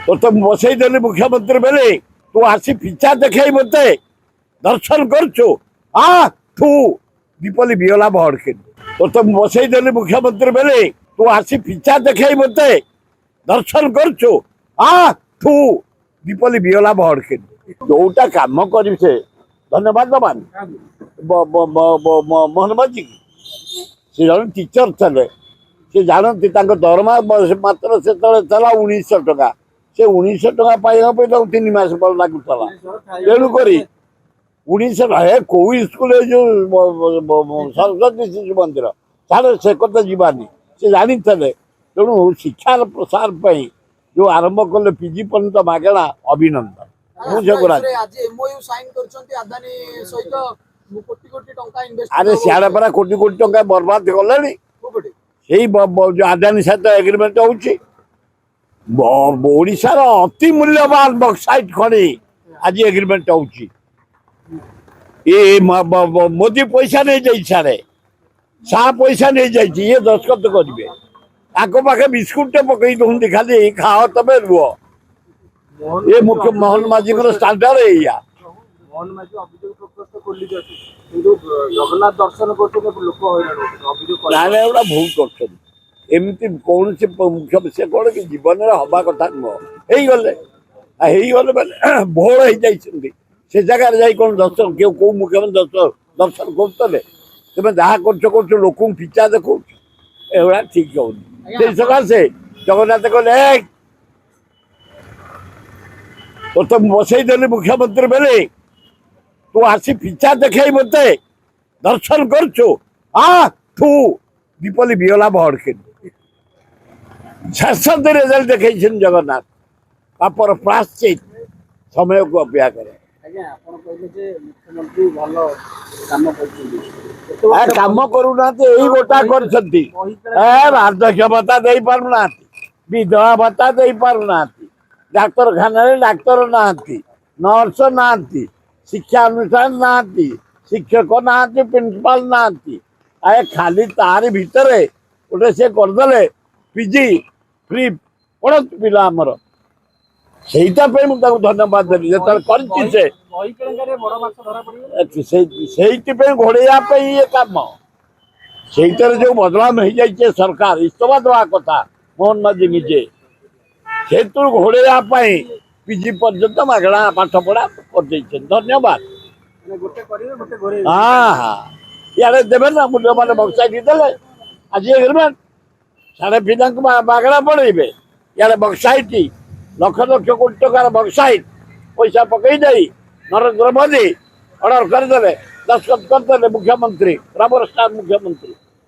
तो बसईदेली मुख्यमंत्री बेले तू आसी पिछा देखाई मत दर्शन करछु आ तू दीपली बिहला भड़के तो बसईदेली मुख्यमंत्री बेले तू आसी पिछा देखाई मत दर्शन करछु आ तू दीपली बिहला भड़के जोटा काम कर धन्यवाद दबान मोहन जी से जन टीचर थे से जानती दरमा मात्र से चला 1900 टका से 1900 टका पाइबा 3 मास बल लगुला तेणुक 1900 कौ स्कूल जो सरस्वती शिशु मंदिर छाड़ से कथा जीवानी से जानी तेणु शिक्षार प्रसार जो आरंभ कले पीजी पर्यंत मागेणा अभिनंदन अरे सियाड़े परा कोटी कोटी टंका बर्बाद कले जो आदानी सहित एग्रीमेंट होशार अति मूल्यवान बक्साइट खଣି आज एग्रीमेंट मोदी पैसा नहीं जाए सारे शाह पैसा नहीं जाइए ये दस्खत करेंगे आको पाखे बिस्कुट पकई दौंती खाली खाओ तबे रुह ये मुख्य मोहन माझी स्टांडर्ड है मोहन माझी अभियोग प्रकोष्ठ खोली जगन्नाथ दर्शन कर भूल करमती कौन से मुख्य से कौन कि जीवन में हवा कथा नुह गले भोल हो जाती से जगार जा कौन दर्शन क्यों कौ मुख्यमंत्री दर्शन करते तुम जहाँ कर लोक पिछा देखो एगुड़ा ठीक हो सकाशे जगन्नाथ कहले तो बसईदेली मुख्यमंत्री बेले तू आसी पिछा देखाई मत दर्शन करछु आ तू दीपली बिहला भड़के शेष रिजल्ट देखे जगन्नाथ तापर प्राश्चित समय को अपेक्षा करे काम करूना गोटा कर वार्धक्य भत्ता दे पारना विधवा भत्ता दे पारना डाक्तरखाना डाक्तर ना नर्स ना शिक्षा अनुष्ठान ना शिक्षक ना प्रिंसिपाल ना आए खाली तारी भितर गोटे से करदे पीजी फ्री पढ़त पिला आमर सेटा धन्यवाद देवी जो घोड़े ये कम से जो बदलाव हो जाए सरकार इस्तफा दवा कथा मोहन माझी निजे से घोड़े पीजी पर्यंत मागणा पाठ पढ़ा कर धन्यवाद हाँ हाँ इे देवे ना मुझे मैंने बक्साइट देते आज एग्रीमेंट साढ़े पिला मागणा पढ़े इे बक्साइट लक्ष लक्ष कोटी टकार बक्साइट पैसा पकई दे नरेंद्र मोदी अर्डर करदे दस्खत करदे मुख्यमंत्री रबर स्टार मुख्यमंत्री